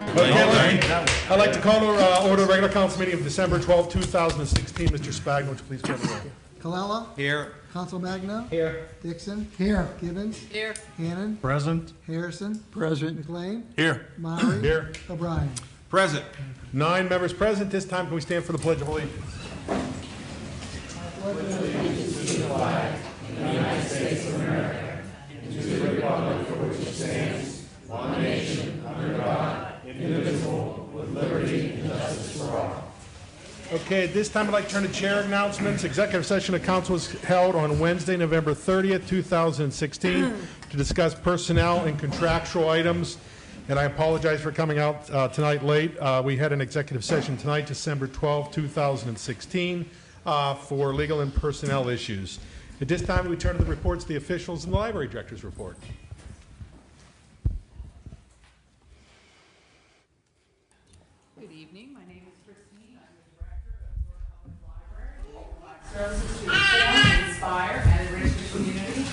Okay, I'd like to call to order a regular council meeting of December 12, 2016. Mr. Spagno, would you please call the roll? Colella. Here. Council Magno. Here. Dixon. Here. Gibbons. Here. Hannon. Present. Harrison. Present. McLean. Here. Murray. Here. O'Brien. Present. 9 members present. This time, can we stand for the Pledge of Allegiance? Okay, at this time, I'd like to turn to chair announcements. Executive session of council was held on Wednesday, November 30th, 2016, to discuss personnel and contractual items. And I apologize for coming out tonight late. We had an executive session tonight, December 12, 2016, for legal and personnel issues. At this time, we turn to the reports of the officials and the library director's report. Good evening. My name is Christine. I'm the director of York Public Library. Services to inform, inspire, and enrich the community.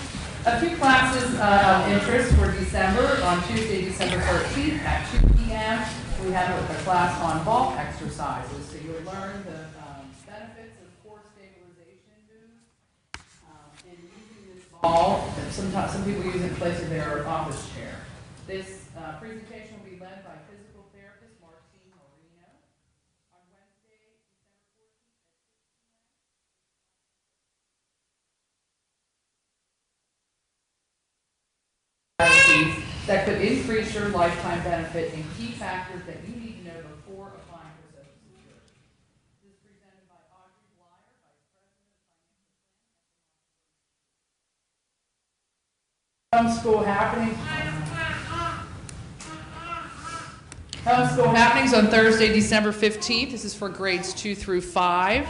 A few classes of interest for December. On Tuesday, December 13th at 2 p.m., we have a class on vault exercises. So you'll learn the benefits of core stabilization moves and using this ball. Sometimes some people use it in place of their office chair. This presentation will be led by physical therapist Martine Moreno on Wednesday, December 14th at 6 p.m. That could increase your lifetime benefit and key factors that you need to know before applying for Social Security. This is presented by Audrey Blyer, Vice President of Financial Planning. Homeschool happenings. Homeschool happenings on Thursday, December 15th. This is for grades 2 through 5.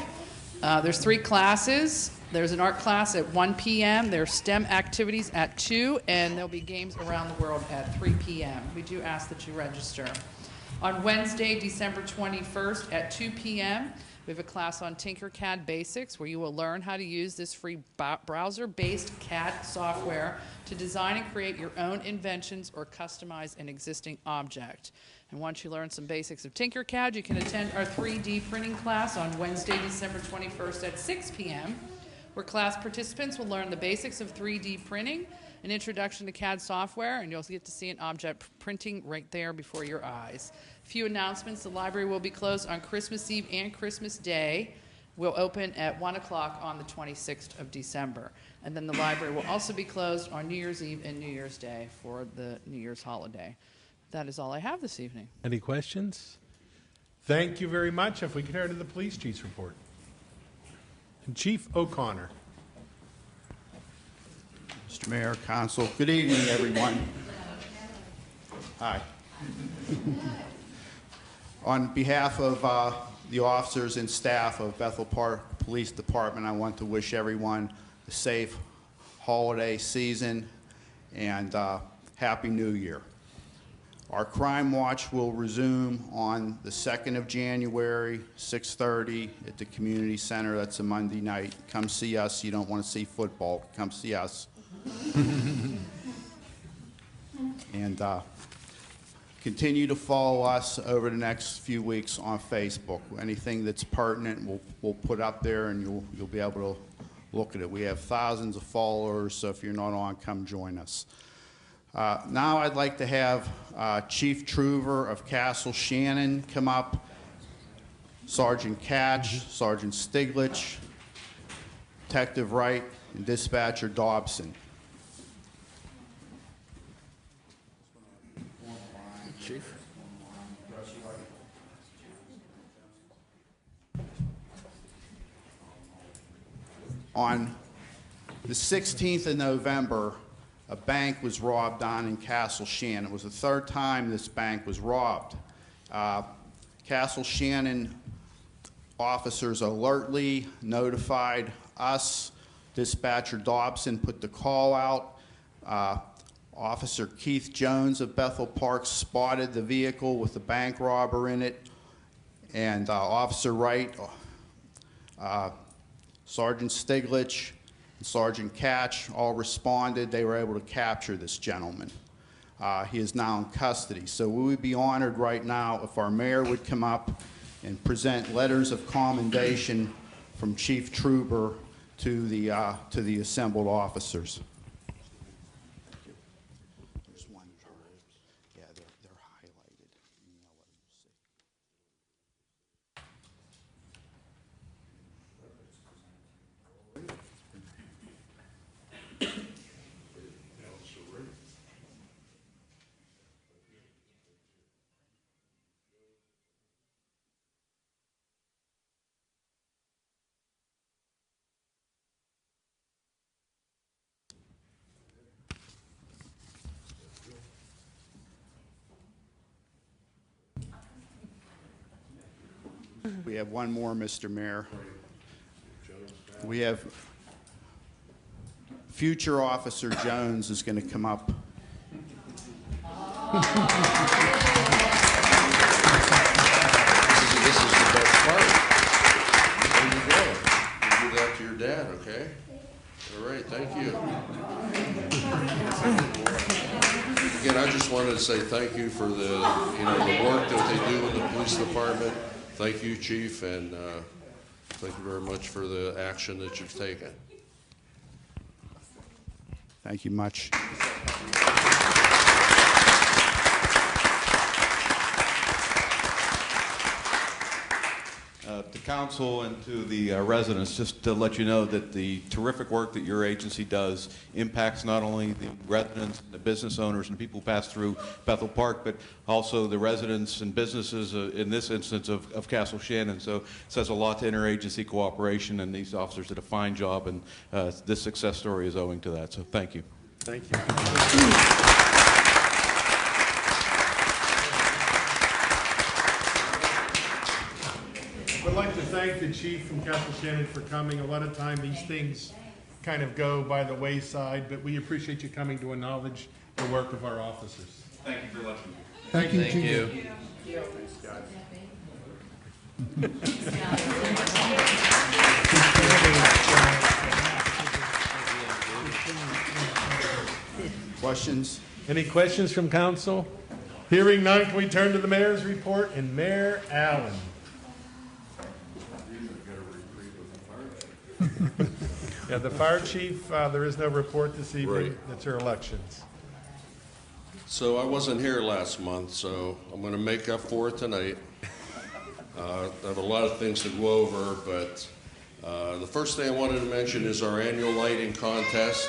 There's 3 classes. There's an art class at 1 p.m. There's STEM activities at 2, and there'll be games around the world at 3 p.m. We do ask that you register. On Wednesday, December 21st at 2 p.m., we have a class on Tinkercad Basics where you will learn how to use this free browser-based CAD software to design and create your own inventions or customize an existing object. And once you learn some basics of Tinkercad, you can attend our 3D printing class on Wednesday, December 21st at 6 p.m., where class participants will learn the basics of 3D printing, an introduction to CAD software, and you'll get to see an object printing right there before your eyes. A few announcements. The library will be closed on Christmas Eve and Christmas Day. We'll open at 1 o'clock on the 26th of December. And then the library will also be closed on New Year's Eve and New Year's Day for the New Year's holiday. That is all I have this evening. Any questions? Thank you very much. If we could hear to the police chief's report. And Chief O'Connor. Mr. Mayor, Council, good evening, everyone. Hi. On behalf of the officers and staff of Bethel Park Police Department, I want to wish everyone a safe holiday season and Happy New Year. Our crime watch will resume on the 2nd of January, 6:30 at the community center. That's a Monday night. Come see us. You don't want to see football. Come see us. And continue to follow us over the next few weeks on Facebook. Anything that's pertinent, we'll put up there, and you'll be able to look at it. We have thousands of followers, so if you're not on, come join us. Now I'd like to have Chief Truver of Castle Shannon come up, Sergeant Catch, Sergeant Stiglich, Detective Wright, and Dispatcher Dobson. Chief. On the 16th of November, a bank was robbed down in Castle Shannon. It was the 3rd time this bank was robbed. Castle Shannon officers alertly notified us. Dispatcher Dobson put the call out. Officer Keith Jones of Bethel Park spotted the vehicle with the bank robber in it, and Officer Wright, Sergeant Stiglich, and Sergeant Catch all responded. They were able to capture this gentleman. He is now in custody. So we would be honored right now if our mayor would come up and present letters of commendation from Chief Truber to the assembled officers. There's one. Yeah, they're highlighted. You know what you see. We have one more, Mr. Mayor. We have future Officer Jones is going to come up. This is the best part. There you go. You do that to your dad, okay? All right, thank you. Again, I just wanted to say thank you for the work that they do in the police department. Thank you, Chief, and thank you very much for the action that you've taken. Thank you much. To council and to the residents, just to let you know that the terrific work that your agency does impacts not only the residents, the business owners, and people who pass through Bethel Park, but also the residents and businesses, in this instance of Castle Shannon. So it says a lot to interagency cooperation, and these officers did a fine job, and this success story is owing to that. So thank you. Thank you. I'd like to thank the chief from Castle Shannon for coming. A lot of time these things kind of go by the wayside, but we appreciate you coming to acknowledge the work of our officers. Thank you for listening. Thank you, Chief. Questions? Any questions from council? Hearing none, can we turn to the mayor's report? And Mayor Allen. Yeah, the fire chief, there is no report this evening. Right. It's her elections. So I wasn't here last month, so I'm going to make up for it tonight. I have a lot of things to go over, but the first thing I wanted to mention is our annual lighting contest,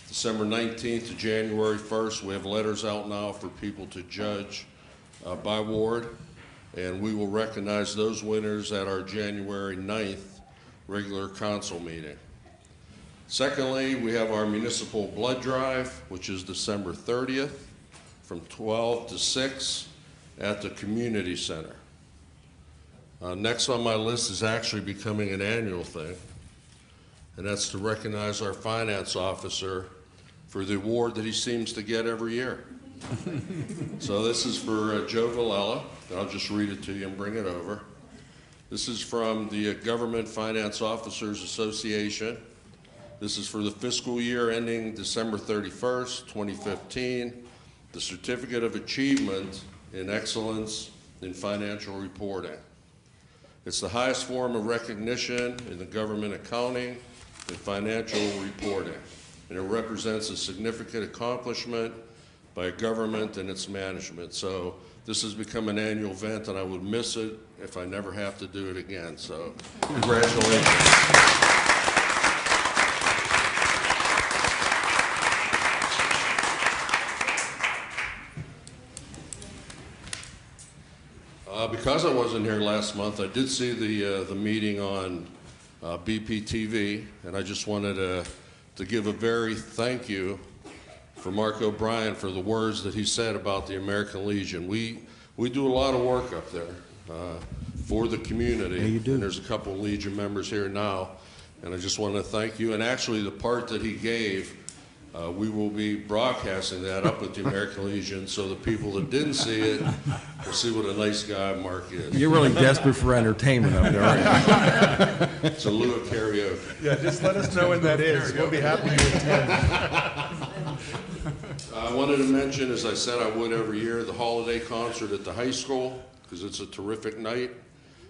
December 19th to January 1st. We have letters out now for people to judge by ward, and we will recognize those winners at our January 9th regular council meeting. Secondly, we have our municipal blood drive, which is December 30th from 12 to 6 at the community center. Next on my list is actually becoming an annual thing, and that's to recognize our finance officer for the award that he seems to get every year. So this is for Joe Villela, and I'll just read it to you and bring it over. This is from the Government Finance Officers Association. This is for the fiscal year ending December 31st, 2015, the Certificate of Achievement in Excellence in Financial Reporting. It's the highest form of recognition in the government accounting and financial reporting, and it represents a significant accomplishment by government and its management. So this has become an annual event, and I would miss it if I never have to do it again. So congratulations. Because I wasn't here last month, I did see the meeting on BPTV, and I just wanted to give a very thank you for Mark O'Brien for the words that he said about the American Legion. We do a lot of work up there for the community. Yeah, you do. And there's a couple of Legion members here now, and I just want to thank you. And actually, the part that he gave, we will be broadcasting that up at the American Legion, so the people that didn't see it will see what a nice guy Mark is. You're really desperate for entertainment up there, aren't you? It's a lieu of karaoke. Yeah, just let us know when that is. We'll be happy to attend. I wanted to mention, as I said I would every year, the holiday concert at the high school, because it's a terrific night.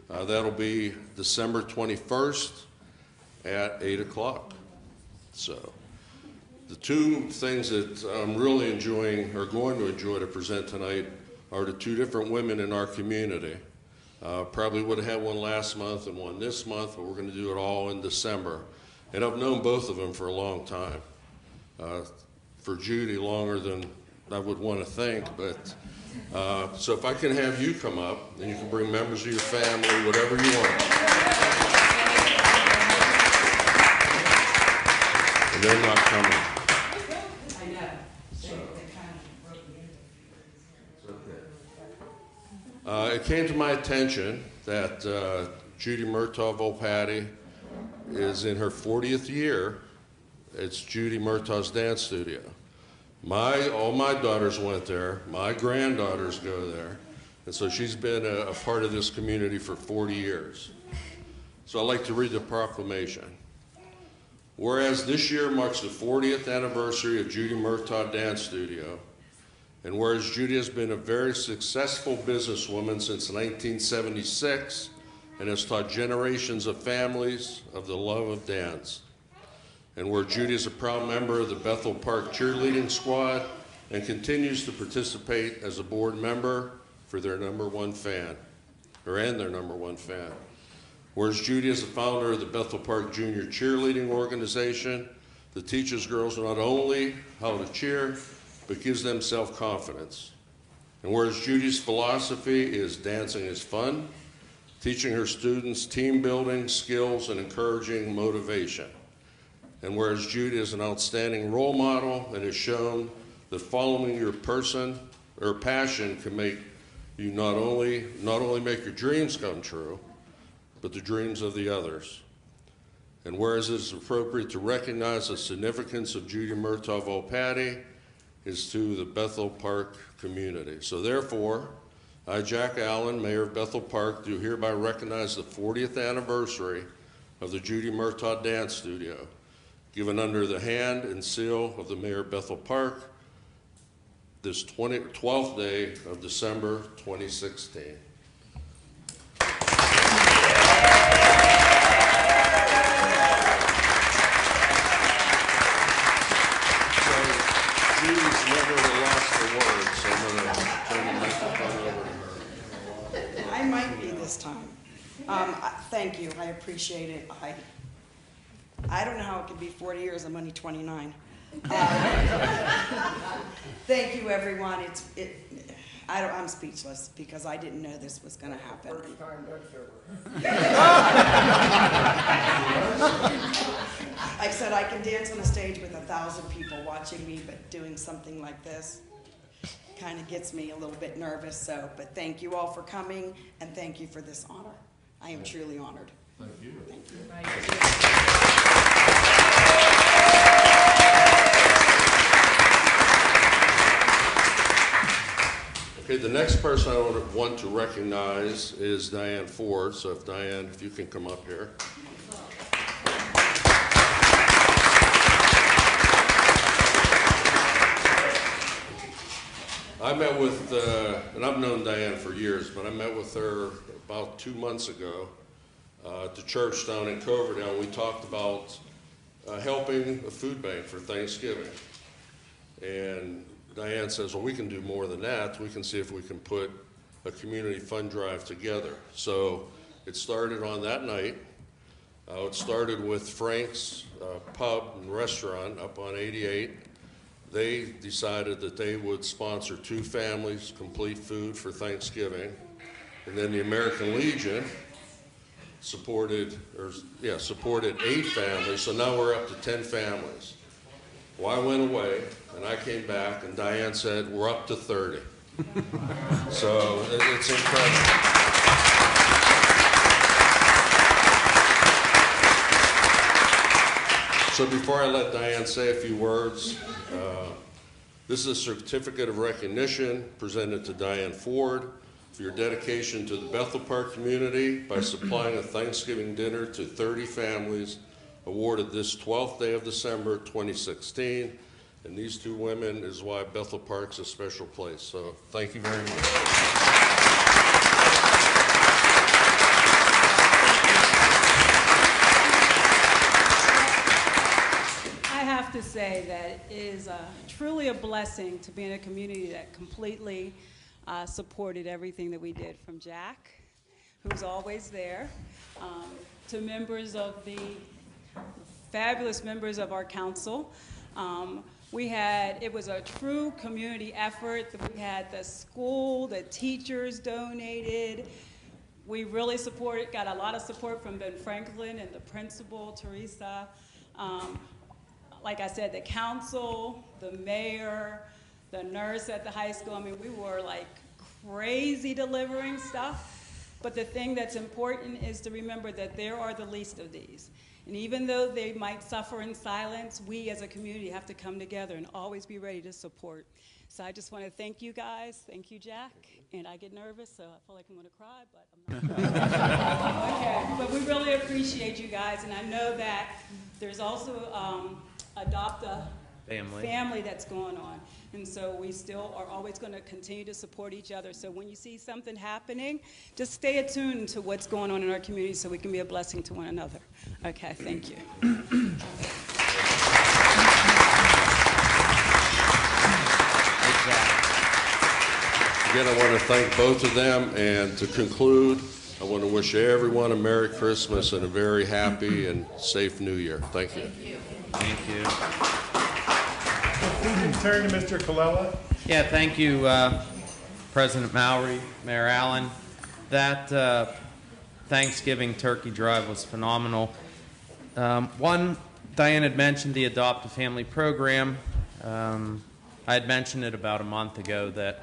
That'll be December 21st at 8 o'clock. So the two things that I'm really enjoying, or going to enjoy to present tonight, are the two different women in our community. Probably would have had one last month and one this month, but we're going to do it all in December. And I've known both of them for a long time. For Judy, longer than I would want to think, but so if I can have you come up, and you can bring members of your family, whatever you want. And they're not coming. I know. It came to my attention that Judy Murtaugh Volpatti is in her 40th year. It's Judy Murtaugh's dance studio. All my daughters went there. My granddaughters go there. And so she's been a part of this community for 40 years. So I'd like to read the proclamation. Whereas this year marks the 40th anniversary of Judy Murtaugh Dance Studio, and whereas Judy has been a very successful businesswoman since 1976 and has taught generations of families of the love of dance, and where Judy is a proud member of the Bethel Park cheerleading squad and continues to participate as a board member for their number one fan. Whereas Judy is the founder of the Bethel Park Junior Cheerleading Organization that teaches girls not only how to cheer, but gives them self-confidence. And whereas Judy's philosophy is dancing is fun, teaching her students team building skills and encouraging motivation. And whereas Judy is an outstanding role model and has shown that following your passion can make you not only make your dreams come true, but the dreams of the others. And whereas it is appropriate to recognize the significance of Judy Murtaugh Volpatti is to the Bethel Park community. So therefore, I, Jack Allen, Mayor of Bethel Park, do hereby recognize the 40th anniversary of the Judy Murtaugh Dance Studio, given under the hand and seal of the Mayor of Bethel Park, this 12th day of December 2016. Judy's never lost the words, so I'm going to turn the microphone over to her. I might be this time. Thank you. I appreciate it. I don't know how it could be 40 years. I'm only 29. Thank you, everyone. I'm speechless because I didn't know this was going to happen. First time I said I can dance on a stage with 1,000 people watching me, but doing something like this kind of gets me a little bit nervous. But thank you all for coming, and thank you for this honor. I am truly honored. Thank you. Thank you. Okay, the next person I would want to recognize is Diane Ford. So if Diane, if you can come up here. I met with, and I've known Diane for years, but I met with her about 2 months ago at the church down in Coverdale. We talked about helping a food bank for Thanksgiving. And Diane says, well, we can do more than that. We can see if we can put a community fund drive together. So it started on that night. It started with Frank's Pub and Restaurant up on 88. They decided that they would sponsor 2 families, complete food for Thanksgiving. And then the American Legion supported 8 families. So now we're up to 10 families. Well, I went away, and I came back, and Diane said, we're up to 30. So it's incredible. So before I let Diane say a few words, this is a certificate of recognition presented to Diane Ford for your dedication to the Bethel Park community by supplying a Thanksgiving dinner to 30 families awarded this 12th day of December 2016, And these two women is why Bethel Park's a special place. So thank you very much. I have to say that it is truly a blessing to be in a community that completely supported everything that we did, from Jack, who's always there, to members of the fabulous members of our council. It was a true community effort. We had the school, the teachers donated. We really got a lot of support from Ben Franklin and the principal, Teresa. Like I said, the council, the mayor, the nurse at the high school. I mean, we were like crazy delivering stuff. But the thing that's important is to remember that there are the least of these. And even though they might suffer in silence, we as a community have to come together and always be ready to support. So I just want to thank you guys. Thank you, Jack. And I get nervous, so I feel like I'm going to cry, but I'm not. Okay, but we really appreciate you guys. And I know that there's also Adopt a Family that's going on. And so we still are always going to continue to support each other. So when you see something happening, just stay attuned to what's going on in our community so we can be a blessing to one another. Okay, thank you. Again, I want to thank both of them, and to conclude, I want to wish everyone a Merry Christmas and a very happy and safe New Year. Thank you. Thank you. Please turn to Mr. Colella. Yeah, thank you, President Mowry, Mayor Allen. That Thanksgiving turkey drive was phenomenal. One, Diane had mentioned the Adopt a Family program. I had mentioned it about a month ago that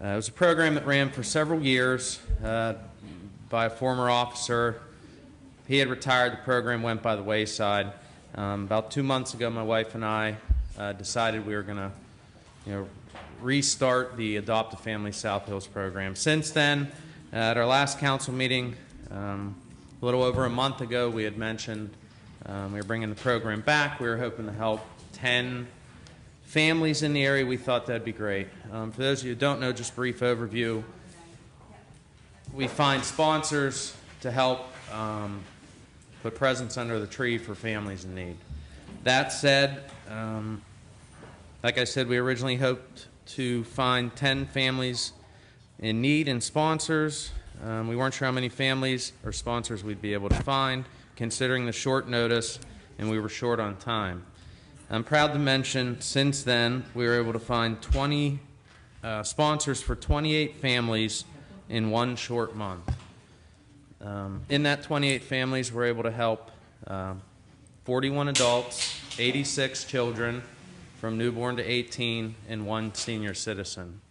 it was a program that ran for several years by a former officer. He had retired. The program went by the wayside. About 2 months ago, my wife and I decided we were going to, restart the Adopt a Family South Hills program. Since then, at our last council meeting, a little over a month ago, we had mentioned we were bringing the program back. We were hoping to help 10 families in the area. We thought that'd be great. For those of you who don't know, just a brief overview. We find sponsors to help put presents under the tree for families in need. That said, like I said, we originally hoped to find 10 families in need and sponsors. We weren't sure how many families or sponsors we'd be able to find, considering the short notice, and we were short on time. I'm proud to mention, since then, we were able to find 20 sponsors for 28 families in one short month. In that 28 families, we're able to help 41 adults, 86 children from newborn to 18, and 1 senior citizen.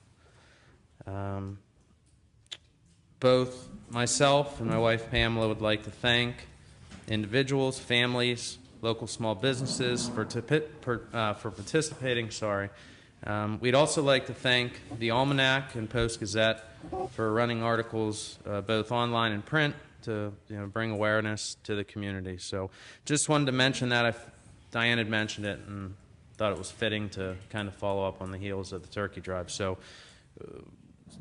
Both myself and my wife Pamela would like to thank individuals, families, local small businesses for participating. We'd also like to thank the Almanac and Post-Gazette for running articles both online and print to bring awareness to the community. So just wanted to mention that. Diane had mentioned it and thought it was fitting to kind of follow up on the heels of the turkey drive. So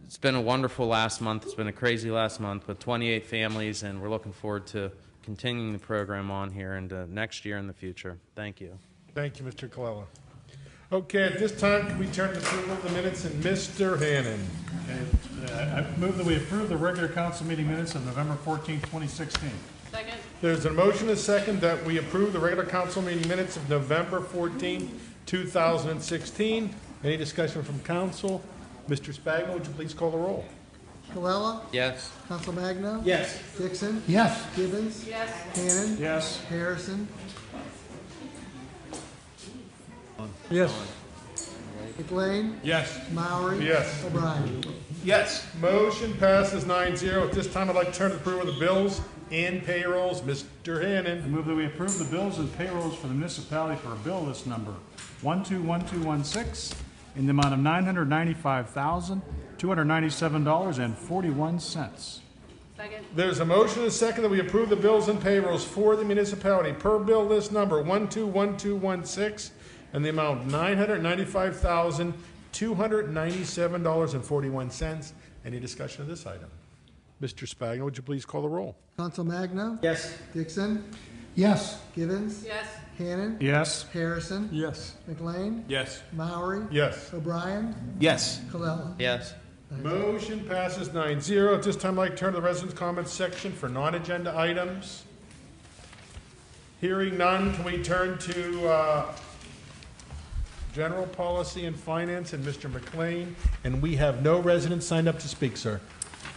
it's been a wonderful last month. It's been a crazy last month with 28 families, and we're looking forward to continuing the program on here into next year and the future. Thank you. Thank you, Mr. Colella. Okay, at this time, can we turn to approval of the minutes, and Mr. Hannon? I move that we approve the regular council meeting minutes of November 14, 2016. Second. There's a motion and a second that we approve the regular council meeting minutes of November 14, 2016. Any discussion from council? Mr. Spagno, would you please call the roll? Colella, Yes. Council Magno, Yes. Dixon, Yes. Gibbons, Yes. Hannon, Yes. Harrison, Yes. McLean, Yes. Mowry, Yes. O'Brien. Yes. Motion passes 9-0. At this time, I'd like to turn to approval of the bills and payrolls. Mr. I Hannon. move that we approve the bills and payrolls for the municipality for a bill list number 121216 in the amount of $995,297.41. Second. There's a motion and a second that we approve the bills and payrolls for the municipality per bill list number 121216 in the amount of $995,297.41. Any discussion of this item? Mr. Spagna, would you please call the roll? Counsel Magno? Yes. Dixon? Yes. Gibbons? Yes. Hannon? Yes. Harrison? Yes. McLean? Yes. Maury? Yes. O'Brien? Yes. Colella? Yes. Motion passes 9-0. At this time, I'd like to turn to the residents' comments section for non-agenda items. Hearing none, can we turn to general policy and finance and Mr. McLean? And we have no residents signed up to speak, sir.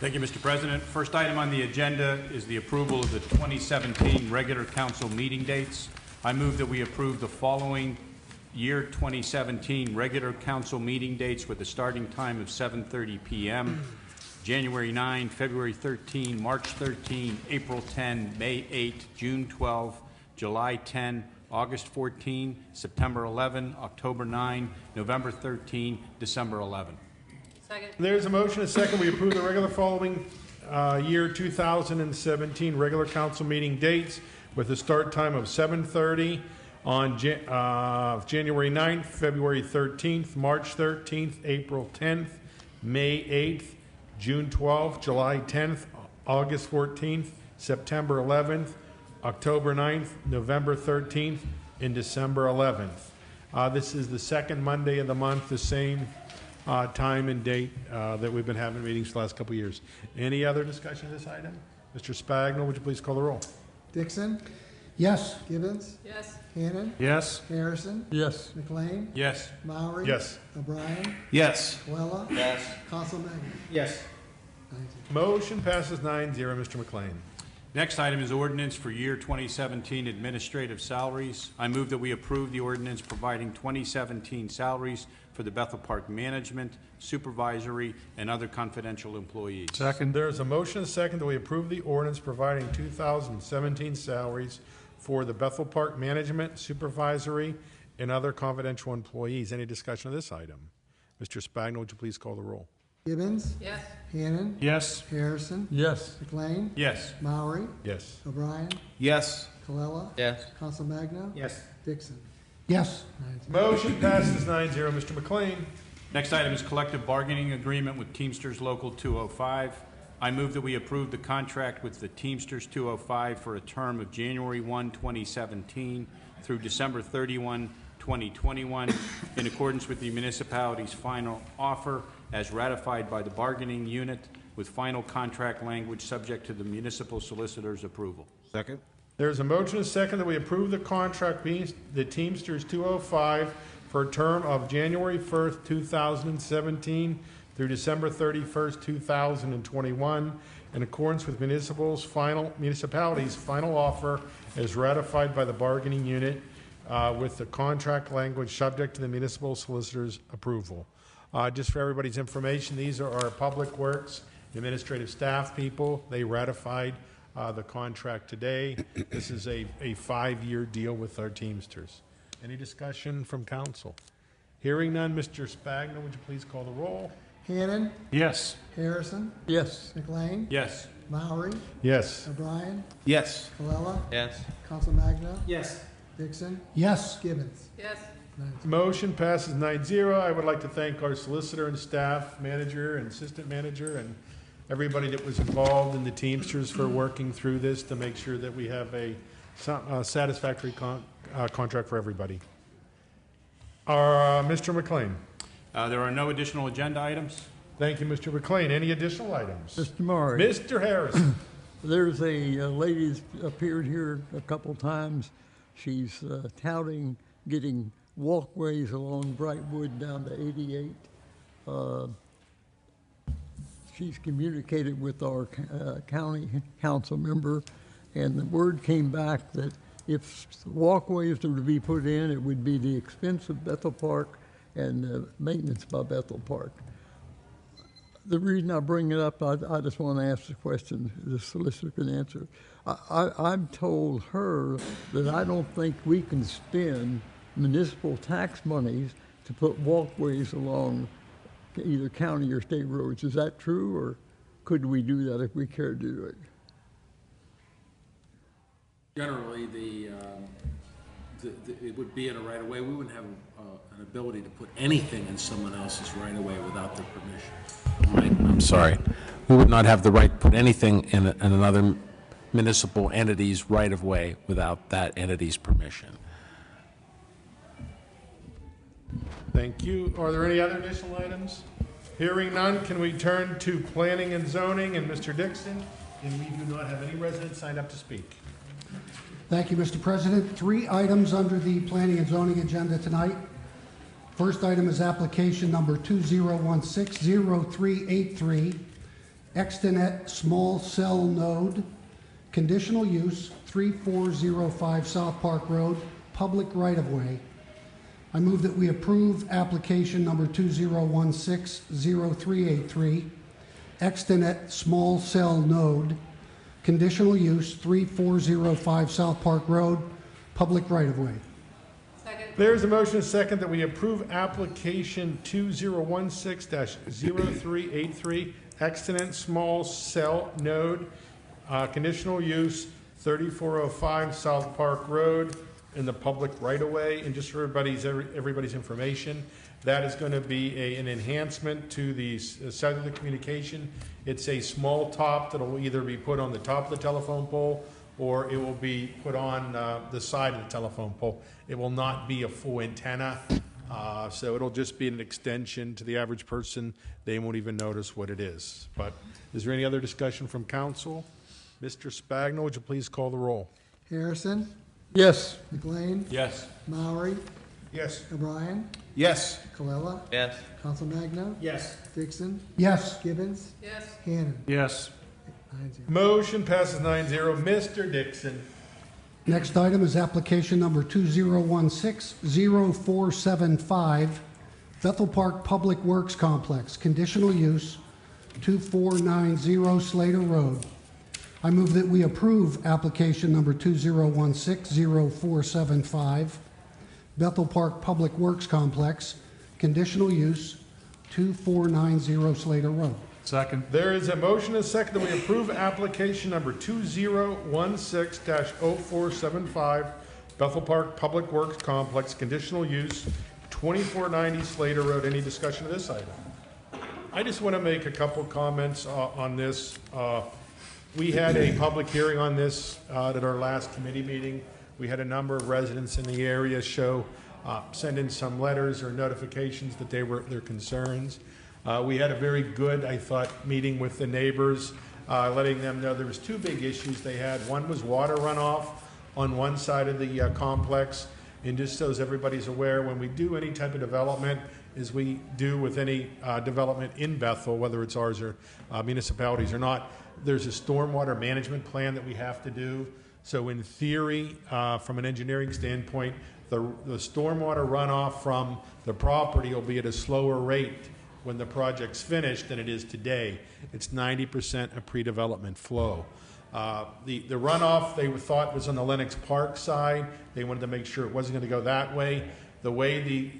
Thank you, Mr. President. First item on the agenda is the approval of the 2017 regular council meeting dates. I move that we approve the following year 2017 regular council meeting dates with a starting time of 7:30 p.m. January 9, February 13, March 13, April 10, May 8, June 12, July 10, August 14, September 11, October 9, November 13, December 11. Second. There's a motion, a second. We approve the regular following year 2017 regular council meeting dates with a start time of 7:30 on January 9th, February 13th, March 13th, April 10th, May 8th, June 12th, July 10th, August 14th, September 11th, October 9th, November 13th, and December 11th. This is the second Monday of the month, the same time and date that we've been having meetings for the last couple of years. Any other discussion of this item? Mr. Spagna, would you please call the roll? Dixon? Yes. Gibbons? Yes. Hannon? Yes. Harrison? Yes. McLean? Yes. Maury? Yes. O'Brien? Yes. Colella? Yes. Counsel Magno? Yes. Motion passes 9-0. Mr. McLean. Next item is ordinance for year 2017 administrative salaries. I move that we approve the ordinance providing 2017 salaries for the Bethel Park management, supervisory, and other confidential employees. Second. There is a motion, a second, that we approve the ordinance providing 2017 salaries for the Bethel Park management, supervisory, and other confidential employees. Any discussion of this item? Mr. Spagna, would you please call the roll? Gibbons? Yes. Hannon? Yes. Harrison? Yes. McLean? Yes. Maury? Yes. O'Brien? Yes. Colella? Yes. Counsel Magno? Yes. Dixon? Yes. Motion passes 9-0. Mr. McLean. Next item is collective bargaining agreement with Teamsters Local 205. I move that we approve the contract with the Teamsters 205 for a term of January 1, 2017 through December 31, 2021, in accordance with the municipality's final offer as ratified by the bargaining unit, with final contract language subject to the municipal solicitor's approval. Second. There's a motion, a second, that we approve the contract being the Teamsters 205 for a term of January 1st, 2017 through December 31st, 2021, in accordance with municipality's final offer as ratified by the bargaining unit, with the contract language subject to the municipal solicitor's approval. Just for everybody's information, these are our public works, administrative staff people. They ratified the contract today. This is a 5-year deal with our Teamsters. Any discussion from council? Hearing none, Mr. Spagna, would you please call the roll? Hannon? Yes. Harrison? Yes. McLean? Yes. Maury? Yes. O'Brien? Yes. Colella? Yes. Counsel Magno? Yes. Dixon? Yes. Gibbons? Yes. Motion passes 9-0. I would like to thank our solicitor and staff, manager and assistant manager, and everybody that was involved in the Teamsters for working through this to make sure that we have a satisfactory contract for everybody. Mr. McLean. There are no additional agenda items. Thank you, Mr. McLean. Any additional items? Mr. Murray. Mr. Harrison. There's a lady that's appeared here a couple times. She's touting getting walkways along Brightwood down to 88. She's communicated with our county council member, and the word came back that if walkways were to be put in, it would be the expense of Bethel Park and maintenance by Bethel Park. The reason I bring it up, I just want to ask the question the solicitor can answer. I've told her that I don't think we can spend municipal tax monies to put walkways along either county or state roads. Is that true, or could we do that if we cared to do it? Generally, the it would be in a right of way. We wouldn't have an ability to put anything in someone else's right of way without their permission. I'm sorry. We would not have the right to put anything in another municipal entity's right of way without that entity's permission. Thank you. Are there any other additional items? Hearing none, can we turn to planning and zoning and Mr. Dixon? And we do not have any residents signed up to speak. Thank you, Mr. President. 3 items under the planning and zoning agenda tonight. First item is application number 2016-0383, Extenet Small Cell Node, conditional use, 3405 South Park Road, public right-of-way. I move that we approve application number 2016-0383, Extenet Small Cell Node, conditional use, 3405 South Park Road, public right-of-way. There's a motion and a second that we approve application 2016-0383, Extenet Small Cell Node, conditional use, 3405 South Park Road, in the public right-of-way. And just for everybody's information, that is going to be an enhancement to the cellular communication. It's a small top that will either be put on the top of the telephone pole or it will be put on the side of the telephone pole. It will not be a full antenna, so it'll just be an extension. To the average person, they won't even notice what it is. But is there any other discussion from council? Mr. Spagno, would you please call the roll? Harrison? Yes. McLean? Yes. Maury? Yes. O'Brien? Yes. Colella? Yes. Council Magno? Yes. Dixon? Yes. Gibbons? Yes. Hannon? Yes. 9-0. Motion passes 9-0. Mr. Dixon. Next item is application number 2016-0475, Bethel Park Public Works Complex, conditional use, 2490 Slater Road. I move that we approve application number 2016-0475, Bethel Park Public Works Complex, conditional use, 2490 Slater Road. Second. There is a motion and a second that we approve application number 2016-0475, Bethel Park Public Works Complex, conditional use, 2490 Slater Road. Any discussion of this item? I just want to make a couple comments on this. We had a public hearing on this at our last committee meeting. We had a number of residents in the area send in some letters or notifications that their concerns. We had a very good, I thought, meeting with the neighbors, letting them know there was 2 big issues they had. One was water runoff on one side of the complex. And just so everybody's aware, when we do any type of development, as we do with any development in Bethel, whether it's ours or municipalities or not, there's a stormwater management plan that we have to do. So in theory, from an engineering standpoint, the stormwater runoff from the property will be at a slower rate when the project's finished than it is today. It's 90% of pre-development flow. The runoff they thought was on the Lenox Park side. They wanted to make sure it wasn't going to go that way. The way the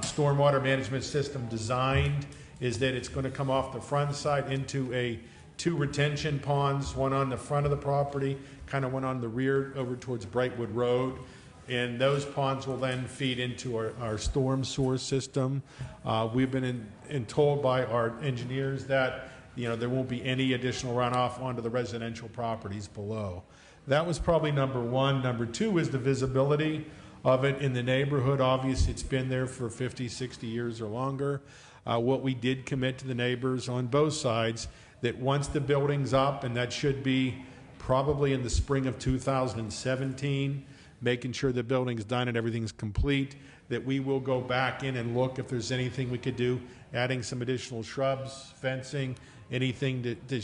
stormwater management system designed is that it's going to come off the front side into 2 retention ponds, one on the front of the property, kind of one on the rear over towards Brightwood Road. And those ponds will then feed into our storm sewer system. We've been told by our engineers that there won't be any additional runoff onto the residential properties below. That was probably number 1. Number 2 is the visibility of it in the neighborhood. Obviously, it's been there for 50, 60 years or longer. What we did commit to the neighbors on both sides, that once the building's up, and that should be probably in the spring of 2017, making sure the building's done and everything's complete, that we will go back in and look if there's anything we could do, adding some additional shrubs, fencing, anything to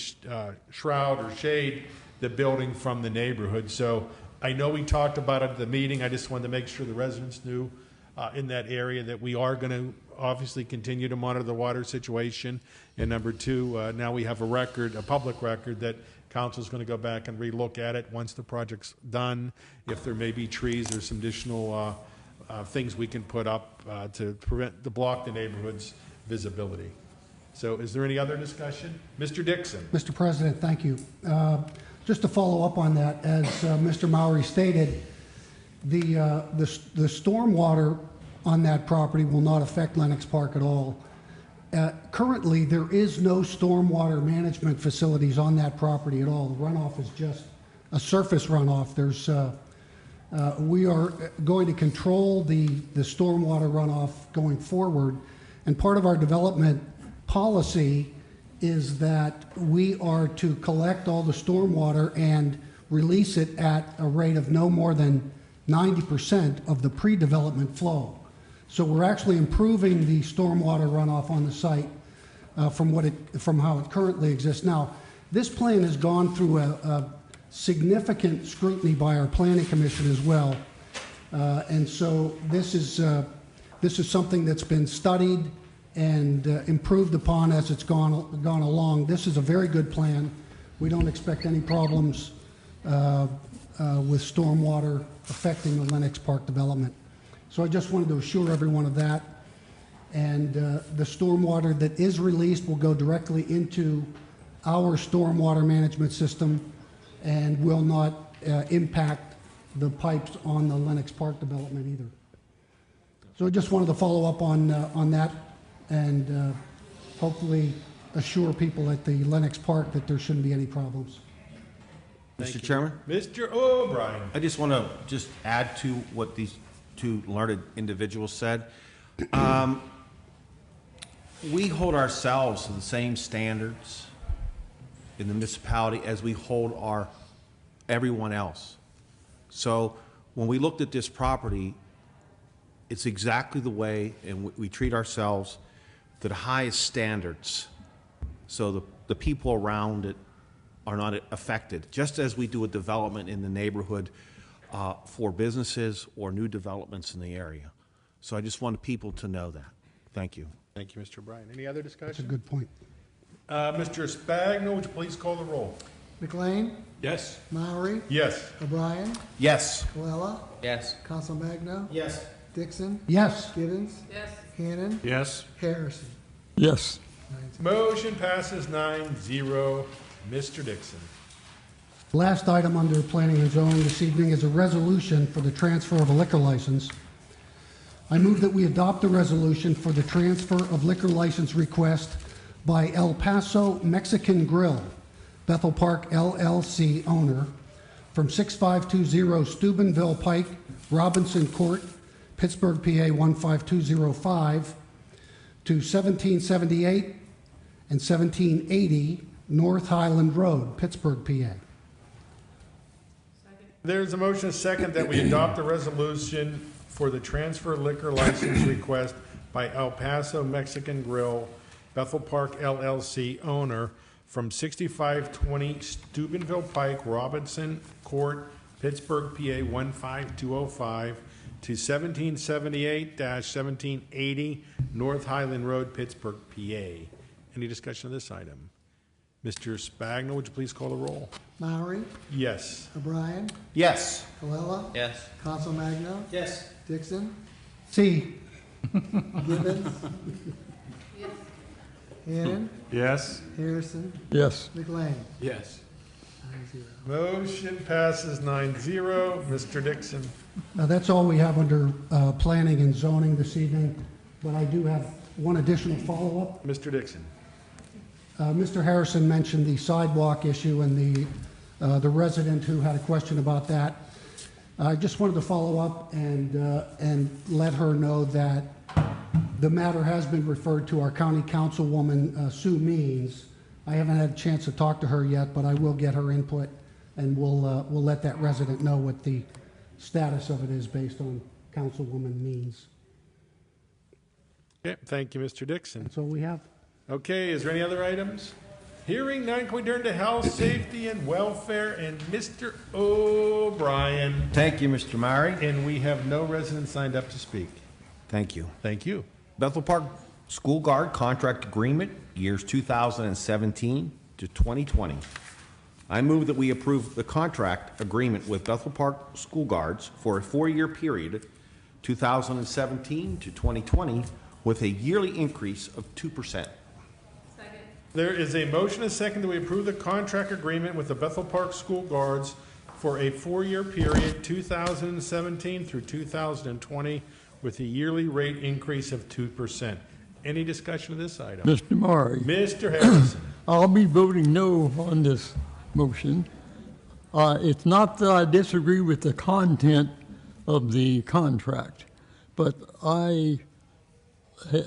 shroud or shade the building from the neighborhood. So I know we talked about it at the meeting. I just wanted to make sure the residents knew in that area that we are going to obviously continue to monitor the water situation. And number 2, now we have a public record that council's going to go back and relook at it once the project's done. If there may be trees or some additional things we can put up to block the neighborhood's visibility. So is there any other discussion? Mr. Dixon. Mr. President, thank you. Just to follow up on that, as Mr. Maury stated, The stormwater on that property will not affect Lenox Park at all. Currently, there is no stormwater management facilities on that property at all. The runoff is just a surface runoff. We are going to control the stormwater runoff going forward, and part of our development policy is that we are to collect all the stormwater and release it at a rate of no more than 90% of the pre-development flow. So we're actually improving the stormwater runoff on the site from how it currently exists. Now, this plan has gone through a significant scrutiny by our planning commission as well, and so this is something that's been studied and improved upon as it's gone along. This is a very good plan. We don't expect any problems with stormwater affecting the Lenox Park development. So I just wanted to assure everyone of that. And the stormwater that is released will go directly into our stormwater management system and will not impact the pipes on the Lenox Park development either. So I just wanted to follow up on that and hopefully assure people at the Lenox Park that there shouldn't be any problems. Mr. Chairman? Mr. O'Brien. I just want to add to what these two learned individuals said. We hold ourselves to the same standards in the municipality as we hold everyone else. So when we looked at this property, it's exactly the way, and we treat ourselves to the highest standards, so the people around it are not affected, just as we do a development in the neighborhood for businesses or new developments in the area. So I just wanted people to know that. Thank you. Thank you, Mr. O'Brien. Any other discussion? That's a good point. Mr. Spagno, would you please call the roll? McLean? Yes. Maury? Yes. O'Brien? Yes. Colella? Yes. Council Magno? Yes. Dixon? Yes. Gibbons? Yes. Hannon? Yes. Harrison? Yes. Motion passes 9-0. Mr. Dixon. Last item under planning and zoning this evening is a resolution for the transfer of a liquor license. I move that we adopt a resolution for the transfer of liquor license request by El Paso Mexican Grill, Bethel Park LLC owner, from 6520 Steubenville Pike, Robinson Court, Pittsburgh, PA 15205, to 1778 and 1780 North Highland Road, Pittsburgh, PA. There's a motion, a second, that we adopt a resolution for the transfer liquor license request by El Paso Mexican Grill, Bethel Park LLC owner, from 6520 Steubenville Pike, Robinson Court, Pittsburgh, PA 15205, to 1778-1780 North Highland Road, Pittsburgh, PA. Any discussion of this item? Mr. Spagno, would you please call the roll? Maury? Yes. O'Brien? Yes. Colella? Yes. Council Magno? Yes. Dixon? C. Gibbons? Hannon? Yes. Harrison? Yes. McLean? Yes. 9-0. Motion passes 9-0. Mr. Dixon. That's all we have under planning and zoning this evening, but I do have one additional follow-up. Mr. Dixon. Mr. Harrison mentioned the sidewalk issue and the resident who had a question about that. I just wanted to follow up and let her know that the matter has been referred to our county councilwoman, Sue Means. I haven't had a chance to talk to her yet, but I will get her input, and we'll let that resident know what the status of it is based on Councilwoman Means. Okay, thank you, Mr. Dixon. That's all we have. Okay, is there any other items? Hearing none, can we turn to health, safety, and welfare, and Mr. O'Brien? Thank you, Mr. Maury. And we have no residents signed up to speak. Thank you. Thank you. Bethel Park School Guard Contract Agreement, years 2017 to 2020. I move that we approve the contract agreement with Bethel Park School Guards for a 4-year period, 2017 to 2020, with a yearly increase of 2%. There is a motion and a second that we approve the contract agreement with the Bethel Park School Guards for a 4-year period, 2017 through 2020, with a yearly rate increase of 2%. Any discussion of this item? Mr. Murray. Mr. Harrison. I'll be voting no on this motion. It's not that I disagree with the content of the contract, but I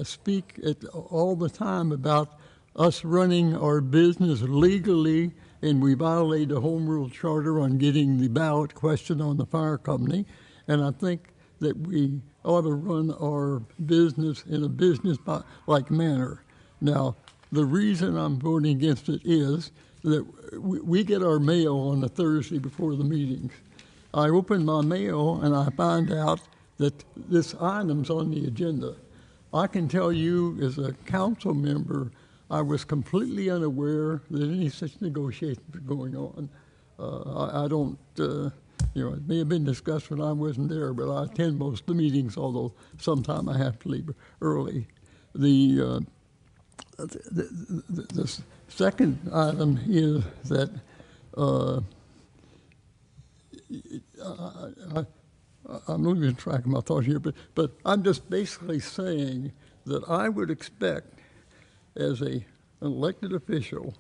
speak all the time about us running our business legally, and we violate the Home Rule Charter on getting the ballot question on the fire company. And I think that we ought to run our business in a business-like manner. Now, the reason I'm voting against it is that we get our mail on the Thursday before the meetings. I open my mail and I find out that this item's on the agenda. I can tell you as a council member, I was completely unaware that any such negotiations were going on. I don't, it may have been discussed when I wasn't there, but I attend most of the meetings, although sometime I have to leave early. The second item is that I'm losing track of my thoughts here, but I'm just basically saying that I would expect, as an elected official,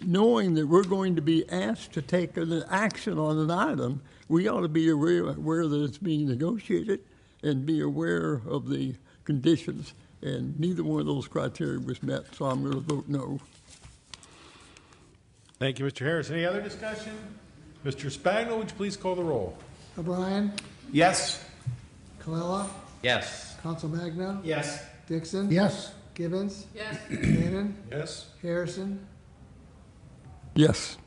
knowing that we're going to be asked to take an action on an item, we ought to be aware that it's being negotiated and be aware of the conditions. And neither one of those criteria was met, so I'm going to vote no. Thank you, Mr. Harris. Any other discussion? Mr. Spagno, would you please call the roll? O'Brien, Yes. Colella, Yes. Council Magna, Yes. Dixon. Yes. Gibbons, Yes. Gannon, Yes. Harrison, Yes.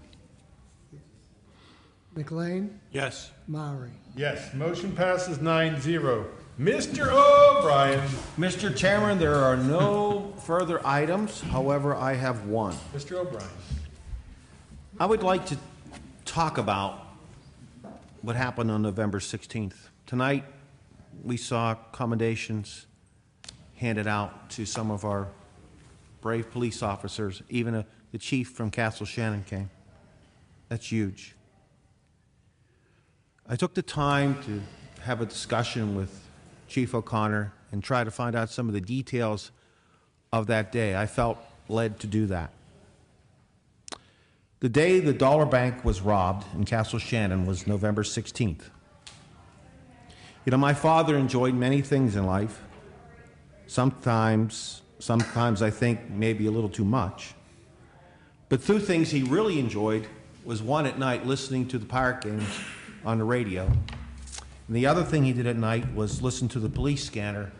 McLean, Yes. Maury. Yes, motion passes 9-0. Mr. O'Brien. Mr. Chairman, there are no further items. However, I have one. Mr. O'Brien. I would like to talk about what happened on November 16th. Tonight, we saw commendations handed out to some of our brave police officers. Even the chief from Castle Shannon came. That's huge. I took the time to have a discussion with Chief O'Connor and try to find out some of the details of that day. I felt led to do that. The day the Dollar Bank was robbed in Castle Shannon was November 16th. You know, my father enjoyed many things in life. Sometimes I think maybe a little too much. But two things he really enjoyed was one at night listening to the Pirate games on the radio. And the other thing he did at night was listen to the police scanner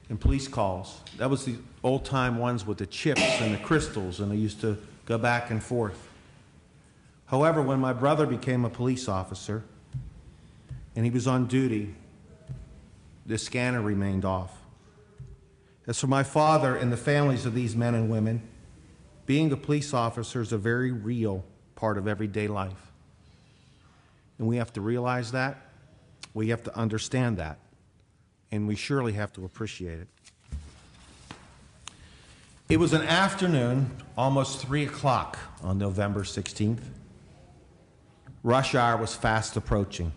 and police calls. That was the old-time ones with the chips and the crystals, and they used to go back and forth. However, when my brother became a police officer and he was on duty, the scanner remained off. As for my father and the families of these men and women, being a police officer is a very real part of everyday life. And we have to realize that. We have to understand that. And we surely have to appreciate it. It was an afternoon, almost 3 o'clock on November 16th. Rush hour was fast approaching.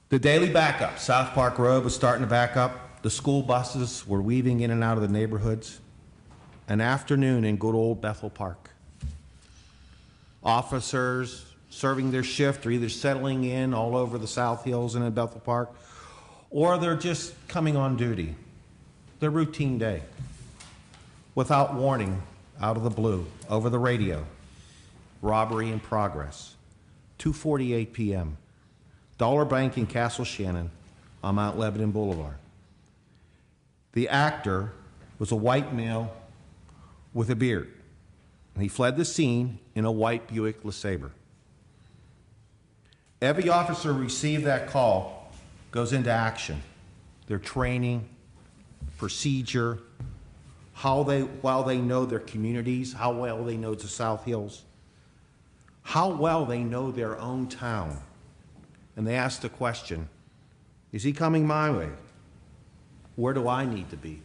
The daily backup, South Park Road was starting to back up. The school buses were weaving in and out of the neighborhoods. An afternoon in good old Bethel Park. Officers serving their shift are either settling in all over the South Hills and in Bethel Park, or they're just coming on duty. Their routine day. Without warning, out of the blue, over the radio, robbery in progress. 2:48 p.m. Dollar Bank in Castle Shannon on Mount Lebanon Boulevard. The actor was a white male with a beard, and he fled the scene in a white Buick LeSabre. Every officer who received that call goes into action. Their training, procedure, how well they know their communities, how well they know the South Hills, how well they know their own town. And they ask the question, is he coming my way? Where do I need to be?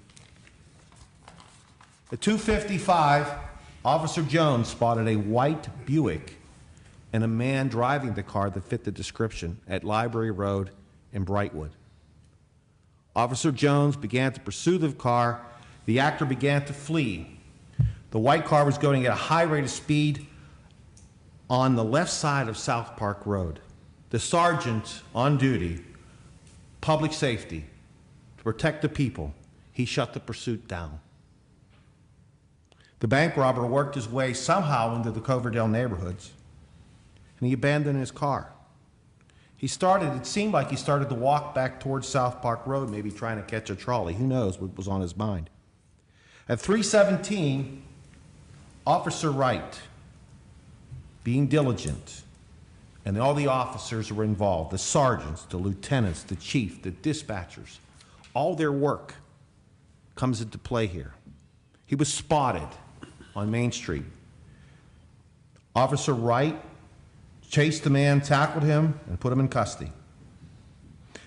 At 2:55, Officer Jones spotted a white Buick and a man driving the car that fit the description at Library Road in Brightwood. Officer Jones began to pursue the car. The actor began to flee. The white car was going at a high rate of speed on the left side of South Park Road. The sergeant on duty, public safety, to protect the people, he shut the pursuit down. The bank robber worked his way somehow into the Coverdale neighborhoods, and he abandoned his car. It seemed like he started to walk back towards South Park Road, maybe trying to catch a trolley. Who knows what was on his mind? At 3:17, Officer Wright, being diligent, and all the officers were involved, the sergeants, the lieutenants, the chief, the dispatchers, all their work comes into play here. He was spotted on Main Street. Officer Wright chased the man, tackled him, and put him in custody.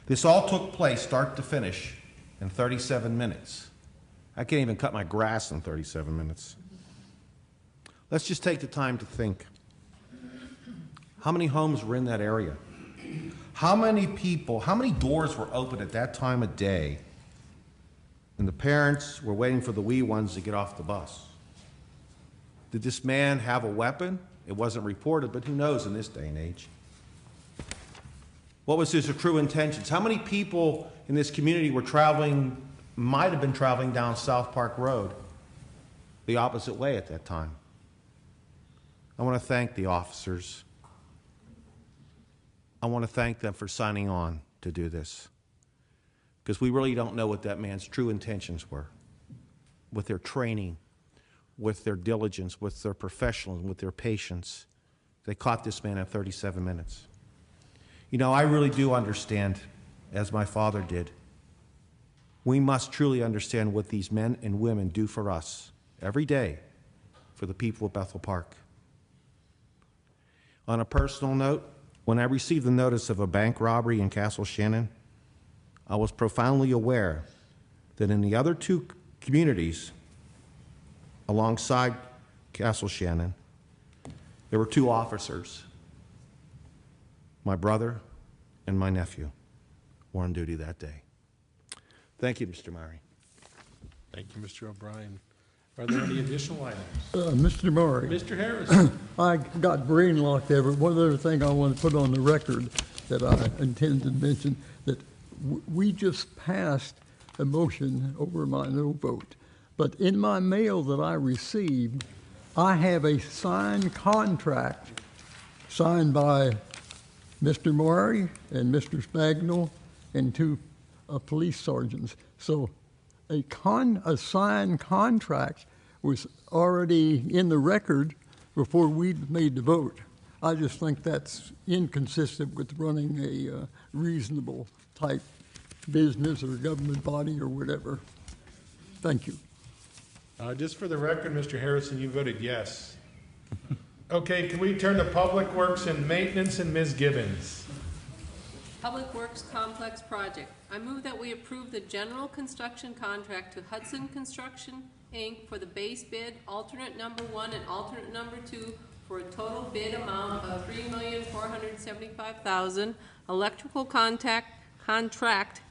This all took place, start to finish, in 37 minutes. I can't even cut my grass in 37 minutes. Let's just take the time to think. How many homes were in that area? How many people, how many doors were open at that time of day and the parents were waiting for the wee ones to get off the bus? Did this man have a weapon? It wasn't reported, but who knows in this day and age? What was his true intentions? How many people in this community were traveling, might have been traveling down South Park Road the opposite way at that time? I want to thank the officers. I want to thank them for signing on to do this, because we really don't know what that man's true intentions were, with their training, with their diligence, with their professionalism, with their patience. They caught this man in 37 minutes. You know, I really do understand, as my father did. We must truly understand what these men and women do for us every day for the people of Bethel Park. On a personal note, when I received the notice of a bank robbery in Castle Shannon, I was profoundly aware that in the other two communities alongside Castle Shannon, there were two officers. My brother and my nephew were on duty that day. Thank you, Mr. Murray. Thank you, Mr. O'Brien. Are there any additional items? Mr. Murray. Mr. Harrison. I got brain locked there, but one other thing I want to put on the record that I intend to mention, that we just passed a motion over my no vote. But in my mail that I received, I have a signed contract signed by Mr. Murray and Mr. Spagnol and two police sergeants. So a signed contract was already in the record before we made the vote. I just think that's inconsistent with running a reasonable type business or government body or whatever. Thank you. Just for the record, Mr. Harrison, you voted yes. Okay, can we turn to Public Works and Maintenance and Ms. Gibbons? Public Works Complex Project. I move that we approve the general construction contract to Hudson Construction, Inc. for the base bid, alternate number 1 and alternate number 2 for a total bid amount of $3,475,000. Electrical contract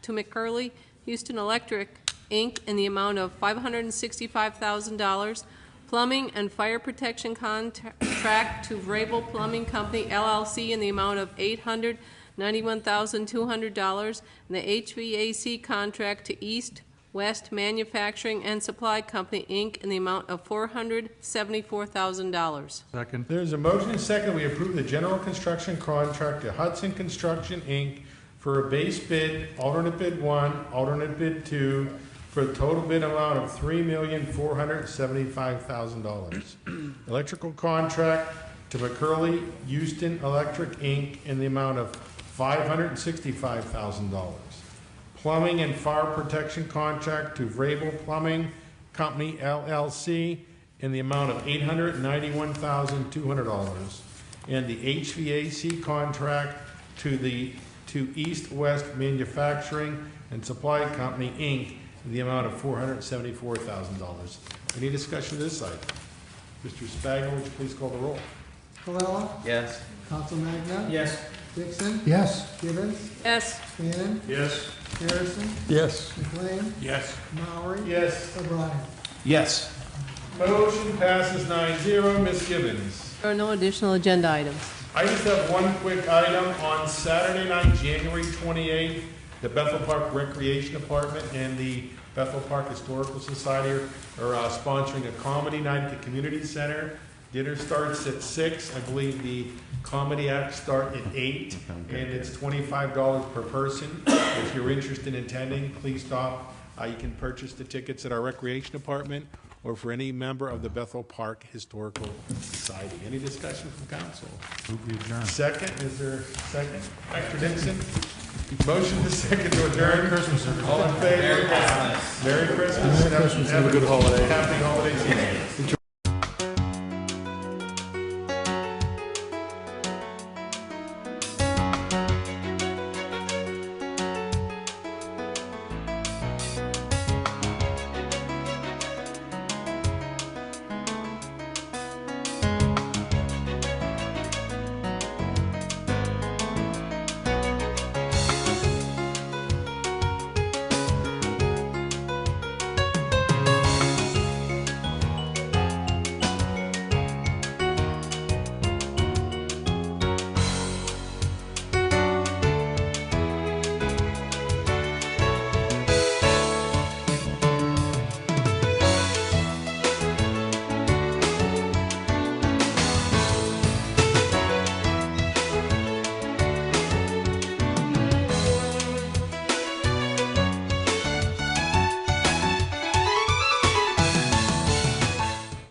to McCurley Houston Electric, Inc. in the amount of $565,000. Plumbing and fire protection contract to Vrabel Plumbing Company, LLC in the amount of $891,200, and the HVAC contract to East West Manufacturing and Supply Company, Inc. in the amount of $474,000. Second. There's a motion and second. We approve the general construction contract to Hudson Construction, Inc. for a base bid, alternate bid 1, alternate bid 2, for a total bid amount of $3,475,000. Electrical contract to McCurley Houston Electric, Inc. in the amount of $565,000. Plumbing and fire protection contract to Vrabel Plumbing Company, LLC in the amount of $891,200. And the HVAC contract to East West Manufacturing and Supply Company, Inc. in the amount of $474,000. Any discussion of this item? Mr. Spagna, would you please call the roll? Colella, Yes. Council Magna, Yes. Dixon, Yes. Gibbons, Yes. Shannon, Yes. Harrison, Yes. McLean, Yes. Maury, Yes. O'Brien. Yes. Motion passes 9-0. Ms. Gibbons. There are no additional agenda items. I just have one quick item. On Saturday night, January 28th, the Bethel Park Recreation Department and the Bethel Park Historical Society are sponsoring a comedy night at the community center. Dinner starts at 6. I believe the comedy acts start at 8, and it's $25 per person. If you're interested in attending, please stop. You can purchase the tickets at our recreation department or for any member of the Bethel Park Historical Society. Any discussion from council? Second, is there a second? Dr. Dixon? Motion to second to adjourn. Merry Christmas, everybody. All in favor? Merry Christmas. Merry Christmas. Have a good holiday. Happy holiday season.